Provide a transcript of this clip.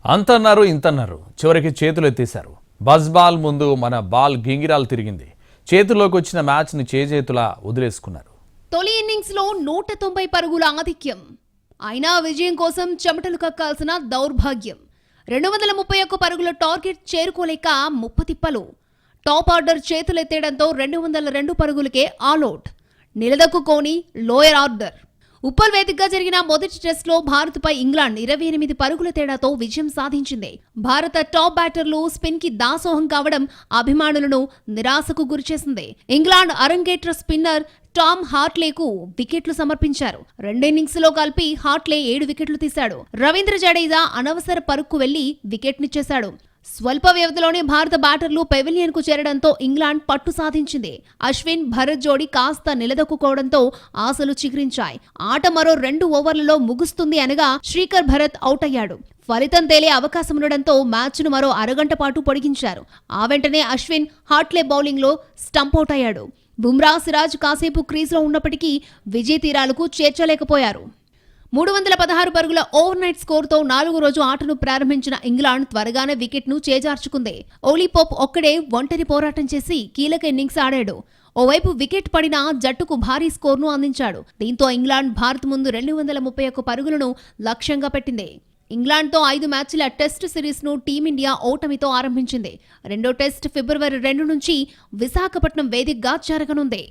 అంతన్నారు ఇంతన్నారు, చివరికి చేతులు ఎత్తేశారు. బజ్ బాల్ ముందు మన బాల్ గింగిరాలు తిరిగింది. చేతుల్లోకి వచ్చిన మ్యాచ్ని చేజేతులా వదిలేసుకున్నారు. తొలి ఇన్నింగ్స్ లో 190 పరుగుల ఆధిక్యం. అయినా విజయం కోసం చెమటలు కక్కాల్సిన దౌర్భాగ్యం. 231 పరుగుల టార్గెట్ చేరుకోలేక ముప్పతిప్పలు. టాప్ ఆర్డర్ చేతులెత్తేయడంతో 202 పరుగులకే ఆల్అౌట్. నిలదొక్కుకోని లోయర్ ఆర్డర్. ఉప్పల్ వేదికగా జరిగిన మొదటి టెస్ట్లో భారత్పై ఇంగ్లాండ్ 28 పరుగుల తేడాతో విజయం సాధించింది. భారత టాప్ బ్యాటర్లు స్పిన్ కి దాసోహం కావడం అభిమానులను నిరాశకు గురిచేసింది. ఇంగ్లాండ్ అరంగేట్ర స్పిన్నర్ టామ్ హార్ట్లేకు వికెట్లు సమర్పించారు. రెండిన్నింగ్స్ లో కలిపి హార్ట్లే 7 వికెట్లు తీశాడు. రవీంద్ర జడేజా అనవసర పరుగుకు వెళ్లి వికెట్నిచ్చేశాడు. స్వల్ప వ్యవధిలోనే భారత బ్యాటర్లు పెవిలియన్ కు చేరడంతో ఇంగ్లాండ్ పట్టు సాధించింది. అశ్విన్, భరత్ జోడీ కాస్త నిలదొక్కుకోవడంతో ఆశలు చిగురించాయి. ఆట మరో 2 ఓవర్లలో ముగుస్తుంది అనగా శ్రీకర్ భరత్ అవుట్ అయ్యాడు. ఫలితం తేలే అవకాశం ఉండడంతో మ్యాచ్ను మరో అరగంట పాటు పొడిగించారు. ఆ వెంటనే అశ్విన్ హార్ట్లే బౌలింగ్ లో స్టంపౌట్ అయ్యాడు. బుమ్రా, సిరాజ్ కాసేపు క్రీజ్లో ఉన్నప్పటికీ విజయ తీరాలకు చేర్చలేకపోయారు. 316 పరుగుల ఓవర్ నైట్ స్కోర్తో 4వ రోజు ఆటను ప్రారంభించిన ఇంగ్లాండ్ త్వరగానే వికెట్ను చేజార్చుకుంది. ఓలీ పోప్ ఒక్కడే ఒంటరి పోరాటం చేసి కీలక ఇన్నింగ్స్ ఆడాడు. ఓవైపు వికెట్ పడినా జట్టుకు భారీ స్కోర్ను అందించాడు. దీంతో ఇంగ్లాండ్ భారత్ ముందు 231 పరుగులను లక్ష్యంగా పెట్టింది. ఇంగ్లాండ్తో 5 మ్యాచ్ల టెస్ట్ సిరీస్ను టీమిండియా ఓటమితో ఆరంభించింది. రెండో టెస్ట్ ఫిబ్రవరి 2 నుంచి విశాఖపట్నం వేదికగా జరగనుంది.